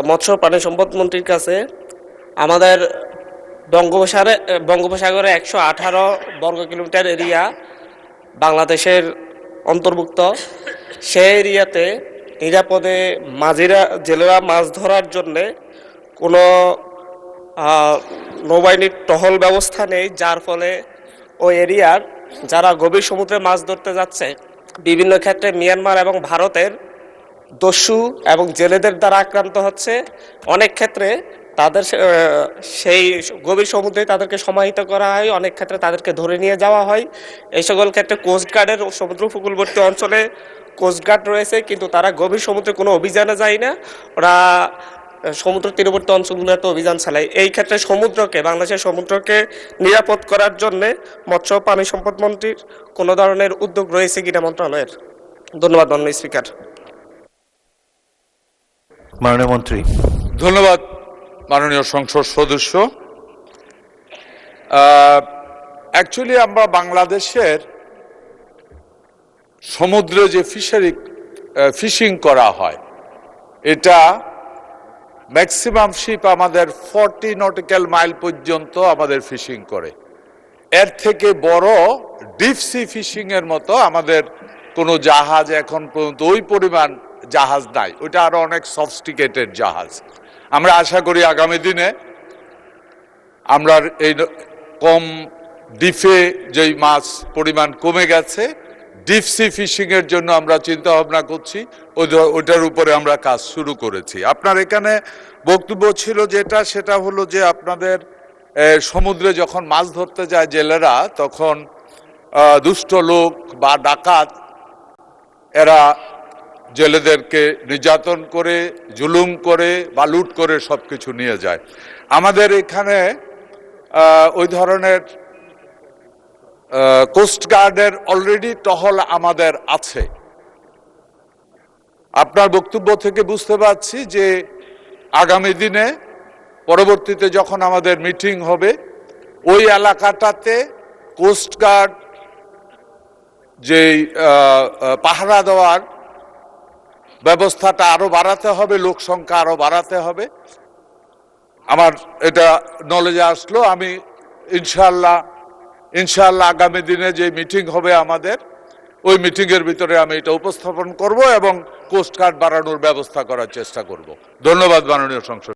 মৎস্য প্রাণী সম্পদ মন্ত্রীর কাছে আমাদের বঙ্গোপসাগরে 118 বর্গ কিলোমিটার এরিয়া বাংলাদেশের অন্তর্ভুক্ত। সেই এরিয়াতে নিরাপদে জেলেরা মাছ ধরার জন্যে কোনো নৌবাহিনীর টহল ব্যবস্থা নেই, যার ফলে ওই এরিয়ার যারা গভীর সমুদ্রে মাছ ধরতে যাচ্ছে বিভিন্ন ক্ষেত্রে মিয়ানমার এবং ভারতের দস্যু এবং জেলেদের দ্বারা আক্রান্ত হচ্ছে। অনেক ক্ষেত্রে তাদের সেই গভীর সমুদ্রে তাদেরকে সমাহিত করা হয়, অনেক ক্ষেত্রে তাদেরকে ধরে নিয়ে যাওয়া হয়। এই সকল ক্ষেত্রে কোস্টগার্ডের সমুদ্র উপকূলবর্তী অঞ্চলে কোস্টগার্ড রয়েছে, কিন্তু তারা গভীর সমুদ্রে কোনো অভিযানে যায় না, ওরা সমুদ্র তীরবর্তী অঞ্চলগুলোতে অভিযান চালায়। এই ক্ষেত্রে বাংলাদেশের সমুদ্রকে নিরাপদ করার জন্যে মৎস্য প্রাণী সম্পদ মন্ত্রীর কোনো ধরনের উদ্যোগ রয়েছে কিনা মন্ত্রণালয়ের? ধন্যবাদ মাননীয় স্পিকার। মাননীয় মন্ত্রী। ধন্যবাদ মাননীয় সংসদ সদস্য। অ্যাকচুয়ালি আমরা বাংলাদেশের সমুদ্রে যে ফিশিং করা হয়, এটা ম্যাক্সিমাম শিপ আমাদের 40 নটিক্যাল মাইল পর্যন্ত আমাদের ফিশিং করে। এর থেকে বড় ডিপ সি ফিশিং এর মতো আমাদের কোনো জাহাজ এখন পর্যন্ত ওই পরিমাণ জাহাজ নাই, ওইটা আরো অনেক সফিস্টিকেটেড জাহাজ। আমরা আশা করি আগামী দিনে আমরা এই কম ডিপে যেই মাছ পরিমাণ কমে গেছে, ডিপ সি ফিশিং এর জন্য আমরা চিন্তা ভাবনা করছি, ওইটার উপরে আমরা কাজ শুরু করেছি। আপনার এখানে বক্তব্য ছিল সেটা হলো যে আপনাদের সমুদ্রে যখন মাছ ধরতে যায় জেলেরা, তখন দুষ্ট লোক বা ডাকাত এরা জেলেদেরকে নির্যাতন করে, জুলুম করে বা লুট করে সবকিছু নিয়ে যায়। আমাদের এখানে ওই ধরনের কোস্টগার্ডের অলরেডি টহল আমাদের আছে। আপনার বক্তব্য থেকে বুঝতে পারছি যে আগামী দিনে পরবর্তীতে যখন আমাদের মিটিং হবে, ওই এলাকাটাতে কোস্টগার্ড যেই পাহারা দেওয়ার ব্যবস্থাটা আরো বাড়াতে হবে, লোক সংখ্যা আরো বাড়াতে হবে। আমার এটা নলেজে আসলো। আমি ইনশাআল্লাহ আগামী দিনে যে মিটিং হবে আমাদের, ওই মিটিং এর ভিতরে আমি এটা উপস্থাপন করব এবং কোস্টগার্ড বাড়ানোর ব্যবস্থা করার চেষ্টা করব। ধন্যবাদ মাননীয় সংসদ।